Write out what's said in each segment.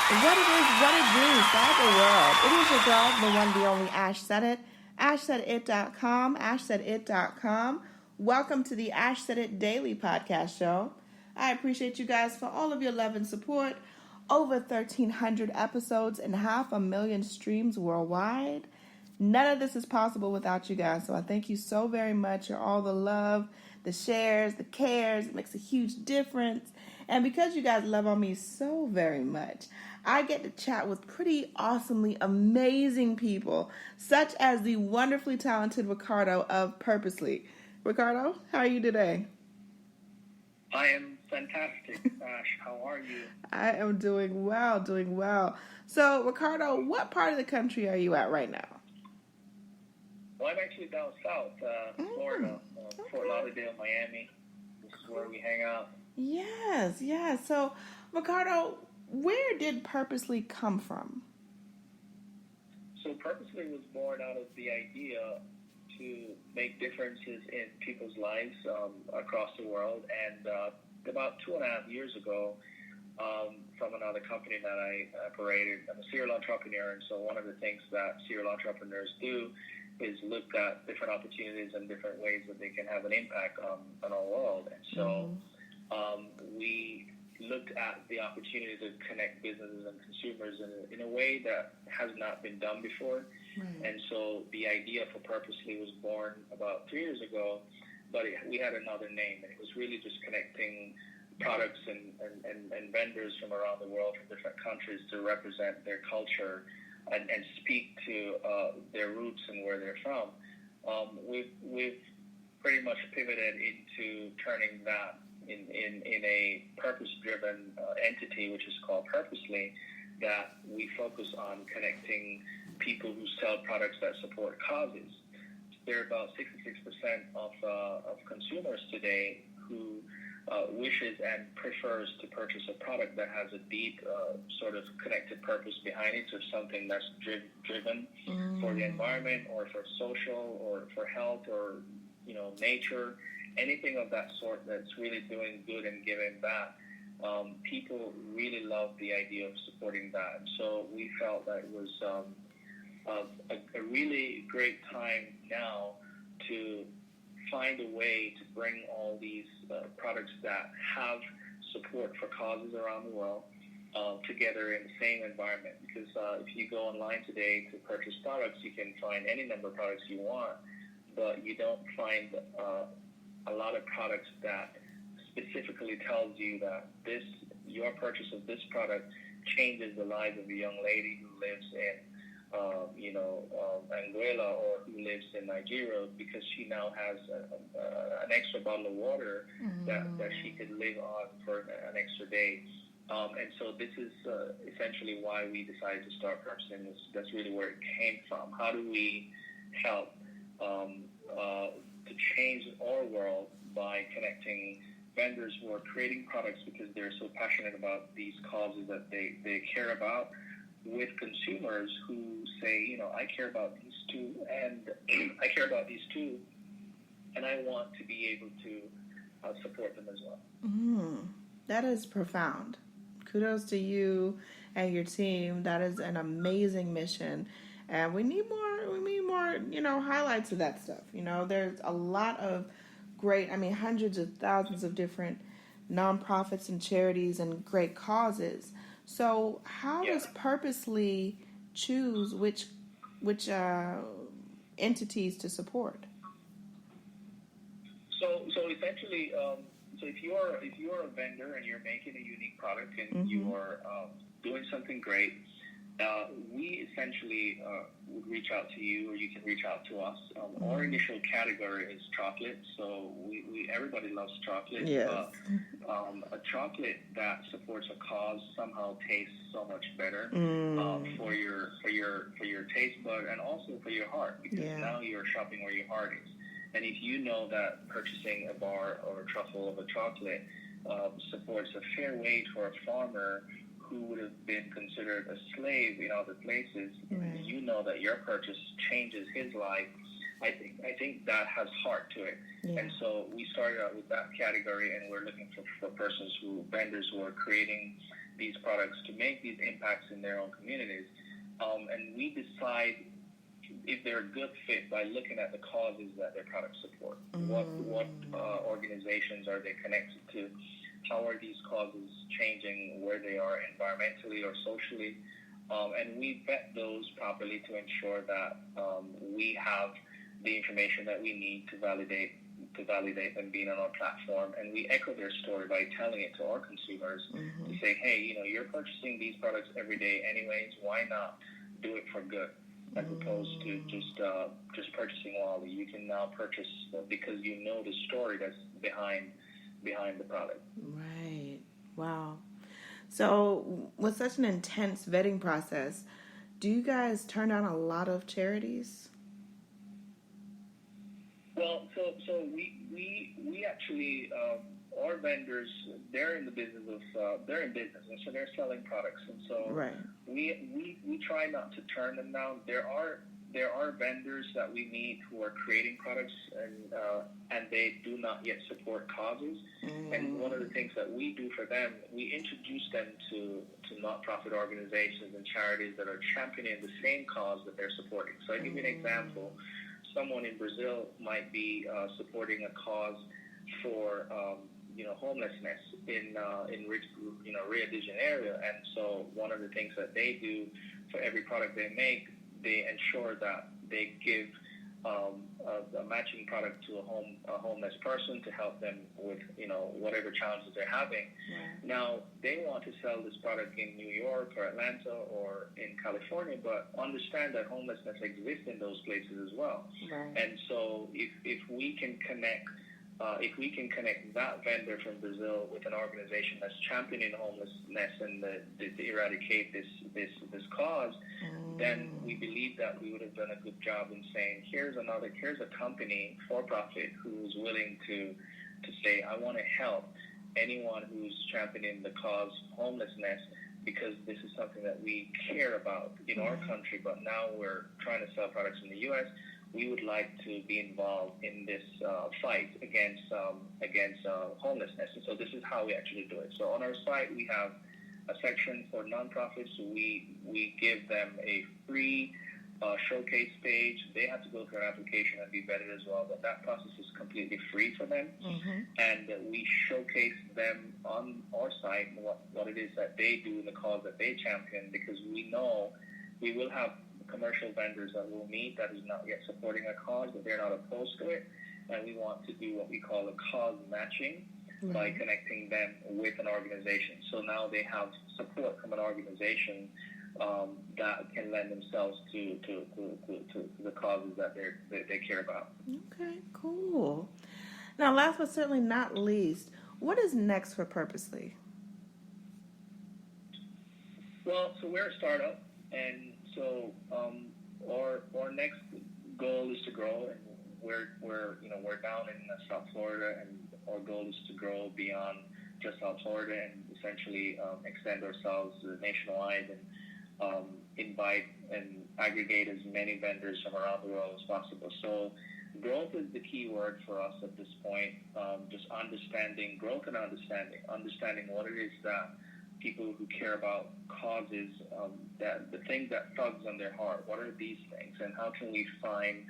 What it do, cyber world. It is your girl, the one, the only Ash Said It. AshSaidIt.com, AshSaidIt.com. Welcome to the Ash Said It Daily Podcast Show. I appreciate you guys for all of your love and support. Over 1,300 episodes and 500,000 streams worldwide. None of this is possible without you guys, so I thank you so very much for all the love, the shares, the cares. It makes a huge difference. And because you guys love on me so very much, I get to chat with pretty awesomely amazing people, such as the wonderfully talented Ricardo of Purpusly. Ricardo, how are you today? I am fantastic, Ash. How are you? I am doing well. So, Ricardo, what part of the country are you at right now? Well, I'm actually down south, Florida, Fort Lauderdale, Miami. This is where we hang out. Yes. So, Ricardo, where did Purposely come from? So Purposely was born out of the idea to make differences in people's lives across the world. And about 2.5 years ago, from another company that I operated, I'm a serial entrepreneur. And so one of the things that serial entrepreneurs do is look at different opportunities and different ways that they can have an impact on our world. And so we looked at the opportunity to connect businesses and consumers in a way that has not been done before. Right. And so the idea for Purposely was born about 3 years ago, but we had another name. And it was really just connecting products and vendors from around the world, from different countries, to represent their culture and speak to their roots and where they're from. We've pretty much pivoted into turning that in a purpose-driven entity, which is called Purposely, that we focus on connecting people who sell products that support causes. There are about 66% of consumers today who wishes and prefers to purchase a product that has a deep sort of connected purpose behind it, or something that's driven for the environment or for social or for health or nature, anything of that sort that's really doing good and giving back. People really love the idea of supporting that. So we felt that it was a really great time now to find a way to bring all these products that have support for causes around the world together in the same environment. Because if you go online today to purchase products, you can find any number of products you want, but you don't find a lot of products that specifically tells you that your purchase of this product changes the lives of a young lady who lives in Anguilla, or who lives in Nigeria, because she now has an extra bottle of water that she could live on for an extra day. And so this is essentially why we decided to start Purposely. That's really where it came from. How do we help to change our world by connecting vendors who are creating products because they're so passionate about these causes that they care about, with consumers who say, I care about these two, and I care about these two, and I want to be able to support them as well. That is profound. Kudos to you and your team. That is an amazing mission, and we need more, highlights of that stuff. There's a lot of great, hundreds of thousands of different nonprofits and charities and great causes. So how does Purposely choose which entities to support? So essentially, if you're a vendor and you're making a unique product and you are doing something great, we essentially would reach out to you, or you can reach out to us. Our initial category is chocolate, so everybody loves chocolate. Yes. A chocolate that supports a cause somehow tastes so much better for your taste bud, and also for your heart, because now you're shopping where your heart is. And if you know that purchasing a bar or a truffle of a chocolate supports a fair wage for a farmer who would have been considered a slave in other places, you know that your purchase changes his life. I think that has heart to it. Yeah. And so we started out with that category, and we're looking for vendors who are creating these products to make these impacts in their own communities. And we decide if they're a good fit by looking at the causes that their products support. What organizations are they connected to? How are these causes changing where they are environmentally or socially? And we vet those properly to ensure that we have the information that we need to validate them being on our platform. And we echo their story by telling it to our consumers to say, hey, you're purchasing these products every day anyways. Why not do it for good? As opposed to just purchasing Wally. You can now purchase because you know the story that's behind the product. Right. Wow. So with such an intense vetting process, do you guys turn down a lot of charities? Well, so we actually our vendors, they're in business, and so they're selling products, and so right. we try not to turn them down. There are vendors that we meet who are creating products and they do not yet support causes. And one of the things that we do for them, we introduce them to not-profit organizations and charities that are championing the same cause that they're supporting. So I give you an example. Someone in Brazil might be supporting a cause for homelessness in Rio de Janeiro, and so one of the things that they do for every product they make, they ensure that they give a matching product to a homeless person to help them with whatever challenges they're having. Yeah. Now they want to sell this product in New York or Atlanta or in California, but understand that homelessness exists in those places as well. Right. And so if we can connect that vendor from Brazil with an organization that's championing homelessness and to eradicate this cause, then we believe that we would have done a good job in saying, here's a company for profit who's willing to say, I want to help anyone who's championing the cause homelessness, because this is something that we care about in our country, but now we're trying to sell products in the U.S. We would like to be involved in this fight against homelessness. And so this is how we actually do it. So on our site, we have a section for nonprofits. We give them a free showcase page. They have to go through an application and be vetted as well, but that process is completely free for them. And we showcase them on our site what it is that they do in the cause that they champion, because we know we will have commercial vendors that we'll meet that is not yet supporting a cause, but they're not opposed to it, and we want to do what we call a cause matching by connecting them with an organization. So now they have support from an organization that can lend themselves to the causes that they care about. Okay, cool. Now, last but certainly not least, what is next for Purpusly? Well, so we're a startup, and so our next goal is to grow, and we're down in South Florida, and our goal is to grow beyond just South Florida and essentially extend ourselves nationwide and invite and aggregate as many vendors from around the world as possible. So growth is the key word for us at this point. Just understanding growth and understanding what it is that people who care about causes, that the things that tugs on their heart, what are these things, and how can we find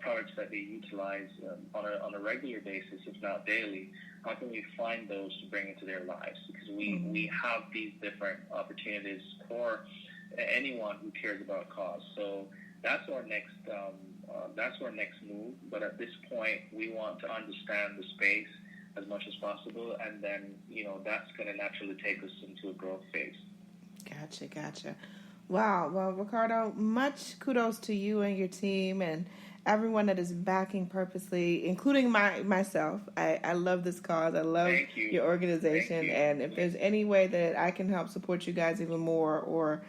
products that they utilize on a regular basis, if not daily? How can we find those to bring into their lives? Because we have these different opportunities for anyone who cares about cause. So that's our next move. But at this point, we want to understand the space as much as possible, and then that's going to naturally take us into a growth phase. Gotcha. Wow. Well, Ricardo, much kudos to you and your team and everyone that is backing Purposely, including myself. I love this cause. I love your organization. And if there's any way that I can help support you guys even more or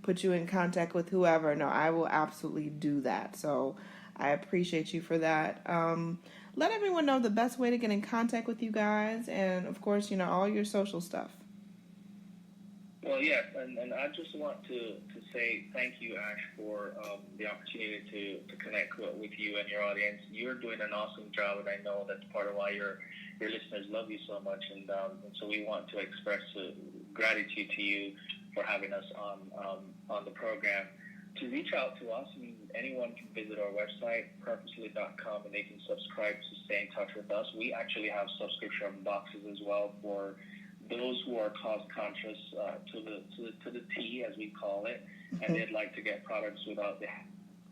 put you in contact with whoever, no, I will absolutely do that. So I appreciate you for that. Let everyone know the best way to get in contact with you guys and, of course, all your social stuff. Well, yes, and I just want to say thank you, Ash, for the opportunity to connect with you and your audience. You're doing an awesome job, and I know that's part of why your listeners love you so much, and so we want to express gratitude to you for having us on the program. To reach out to us, I mean, anyone can visit our website, purpusly.com, and they can subscribe to stay in touch with us. We actually have subscription boxes as well for those who are cost conscious to the T, as we call it, and they'd like to get products without the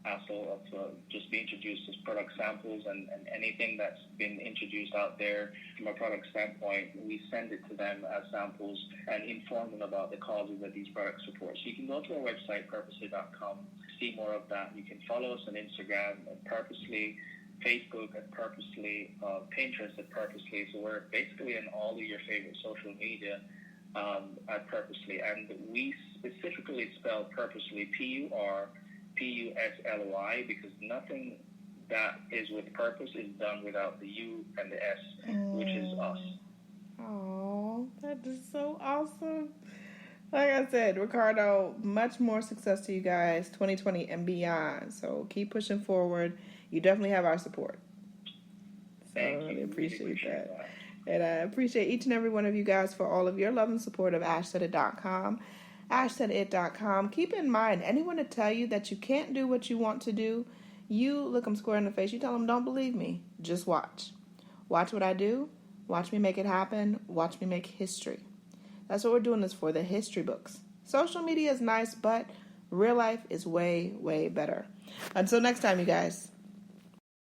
hassle of just being introduced as product samples, and anything that's been introduced out there from a product standpoint, we send it to them as samples and inform them about the causes that these products support. So you can go to our website, purpusly.com, see more of that. You can follow us on Instagram at Purpusly, Facebook at Purpusly, Pinterest at Purpusly. So we're basically in all of your favorite social media at Purpusly. And we specifically spell Purposely, Purpusly, because nothing that is with purpose is done without the U and the S, which is us. Oh, that is so awesome. Like I said, Ricardo, much more success to you guys, 2020 and beyond. So keep pushing forward. You definitely have our support. So I really appreciate that. And I appreciate each and every one of you guys for all of your love and support of ashsaidit.com. ashsaidit.com. Keep in mind, anyone to tell you that you can't do what you want to do, you look them square in the face. You tell them, don't believe me. Just watch. Watch what I do. Watch me make it happen. Watch me make history. That's what we're doing this for, the history books. Social media is nice, but real life is way, way better. Until next time, you guys.